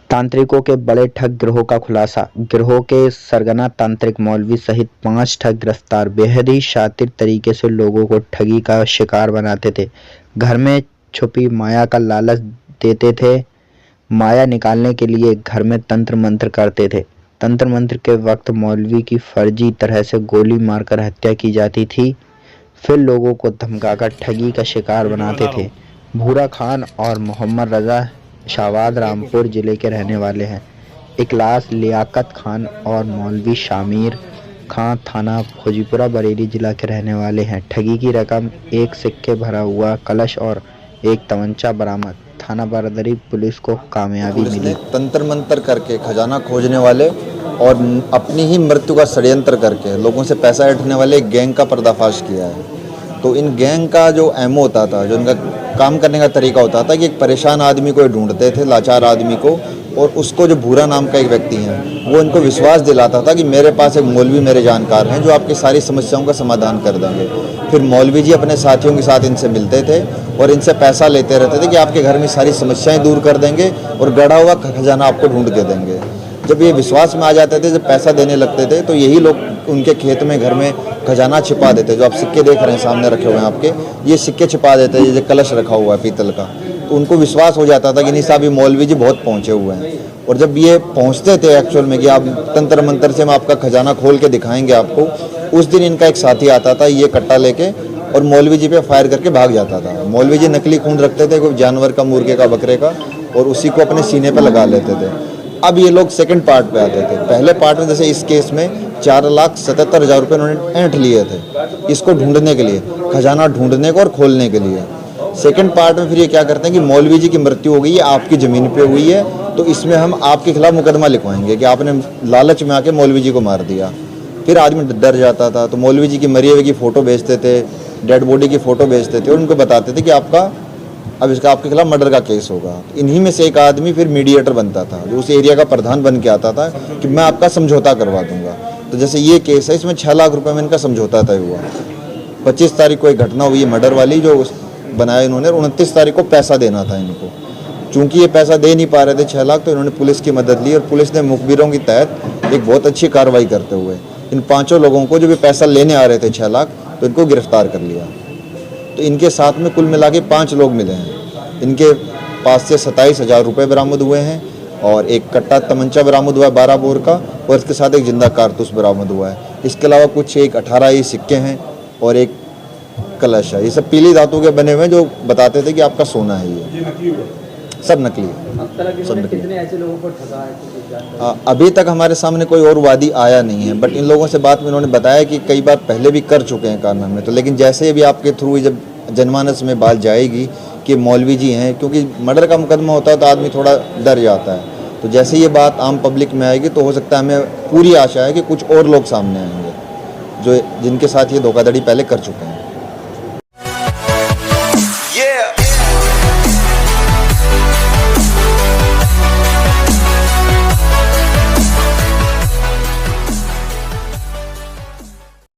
तांत्रिकों के बड़े ठग गिरोह का खुलासा। गिरोह के सरगना तांत्रिक मौलवी सहित 5 ठग गिरफ्तार। बेहद ही शातिर तरीके से लोगों को ठगी का शिकार बनाते थे। घर में छुपी माया का लालच देते थे। माया निकालने के लिए घर में तंत्र मंत्र करते थे। तंत्र मंत्र के वक्त मौलवी की फर्जी तरह से गोली मारकर हत्या की जाती थी। फिर लोगों को धमकाकर ठगी का शिकार बनाते थे। भूरा खान और मोहम्मद रजा शाहबाद रामपुर जिले के रहने वाले हैं। इखलास लियाकत खान और मौलवी शामिर खां थाना फौजीपुरा बरेली जिला के रहने वाले हैं। ठगी की रकम, 1 सिक्के भरा हुआ कलश और 1 तमंचा बरामद। थाना बरदरी पुलिस को कामयाबी मिली। तंत्र मंत्र करके खजाना खोजने वाले और अपनी ही मृत्यु का षड्यंत्र करके लोगों से पैसा ऐंठने वाले एक गैंग का पर्दाफाश किया है। तो इन गैंग का जो एमओ होता था, जो इनका काम करने का तरीका होता था कि एक परेशान आदमी को ढूंढते थे, लाचार आदमी को, और उसको जो भूरा नाम का एक व्यक्ति है वो इनको विश्वास दिलाता था कि मेरे पास एक मौलवी मेरे जानकार हैं जो आपकी सारी समस्याओं का समाधान कर देंगे। फिर मौलवी जी अपने साथियों के साथ इनसे मिलते थे और इनसे पैसा लेते रहते थे कि आपके घर में सारी समस्याएं दूर कर देंगे और गड़ा हुआ खजाना आपको ढूंढ के देंगे। जब ये विश्वास में आ जाते थे, जब पैसा देने लगते थे, तो यही लोग उनके खेत में, घर में खजाना छिपा देते। जो आप सिक्के देख रहे हैं सामने रखे हुए हैं आपके, ये सिक्के छिपा देते, ये कलश रखा हुआ है पीतल का। तो उनको विश्वास हो जाता था कि नहीं साहब, ये मौलवी जी बहुत पहुँचे हुए हैं। और जब ये पहुँचते थे एक्चुअल में कि आप तंत्र मंत्र से हम आपका खजाना खोल के दिखाएंगे आपको, उस दिन इनका एक साथी आता था ये कट्टा लेके और मौलवी जी पे फायर करके भाग जाता था। मौलवी जी नकली खून रखते थे कोई जानवर का, मुर्गे का, बकरे का, और उसी को अपने सीने पे लगा लेते थे। अब ये लोग सेकंड पार्ट पे आते थे। पहले पार्ट में जैसे इस केस में 4,77,000 रुपये उन्होंने ऐंठ लिए थे इसको ढूंढने के लिए, खजाना ढूंढने को और खोलने के लिए। सेकंड पार्ट में फिर ये क्या करते हैं कि मौलवी जी की मृत्यु हो गई है, आपकी ज़मीन पे हुई है, तो इसमें हम आपके खिलाफ मुकदमा लिखवाएंगे कि आपने लालच में आके मौलवी जी को मार दिया। फिर आदमी डर जाता था, तो मौलवी जी की मरी हुए की फ़ोटो भेजते थे, डेड बॉडी की फ़ोटो भेजते थे और उनको बताते थे कि आपका अब इसका आपके खिलाफ मर्डर का केस होगा। इन्हीं में से एक आदमी फिर मीडिएटर बनता था, जो उस एरिया का प्रधान बन के आता था कि मैं आपका समझौता करवा दूंगा। तो जैसे ये केस है, इसमें 6 लाख रुपए में इनका समझौता तय हुआ। 25 तारीख को एक घटना हुई है मर्डर वाली, जो बनाया इन्होंने। 29 तारीख को पैसा देना था इनको। चूंकि ये पैसा दे नहीं पा रहे थे 6 लाख, तो इन्होंने पुलिस की मदद ली और पुलिस ने मुखबिरों के तहत एक बहुत अच्छी कार्रवाई करते हुए इन 5 लोगों को, जो भी पैसा लेने आ रहे थे 6 लाख, तो इनको गिरफ्तार कर लिया। तो इनके साथ में कुल मिला के 5 लोग मिले हैं। इनके पास से 27,000 रुपये बरामद हुए हैं और एक कट्टा तमंचा बरामद हुआ है 12 बोर का, और इसके साथ एक जिंदा कारतूस बरामद हुआ है। इसके अलावा कुछ एक 18 ही सिक्के हैं और एक कलश है। ये सब पीली धातु के बने हुए हैं, जो बताते थे कि आपका सोना है। ये सब नकली है, सब नकली। कितने ऐसे लोगों को ठगा है? अभी तक हमारे सामने कोई और वादी आया नहीं है, बट इन लोगों से बात में इन्होंने बताया कि कई बार पहले भी कर चुके हैं कारनामे। तो लेकिन जैसे भी आपके थ्रू जब जनमानस में बात जाएगी कि मौलवी जी हैं, क्योंकि मर्डर का मुकदमा होता है तो आदमी थोड़ा डर जाता है, तो जैसे ये बात आम पब्लिक में आएगी तो हो सकता है, हमें पूरी आशा है कि कुछ और लोग सामने आएंगे जो जिनके साथ ये धोखाधड़ी पहले कर चुके हैं।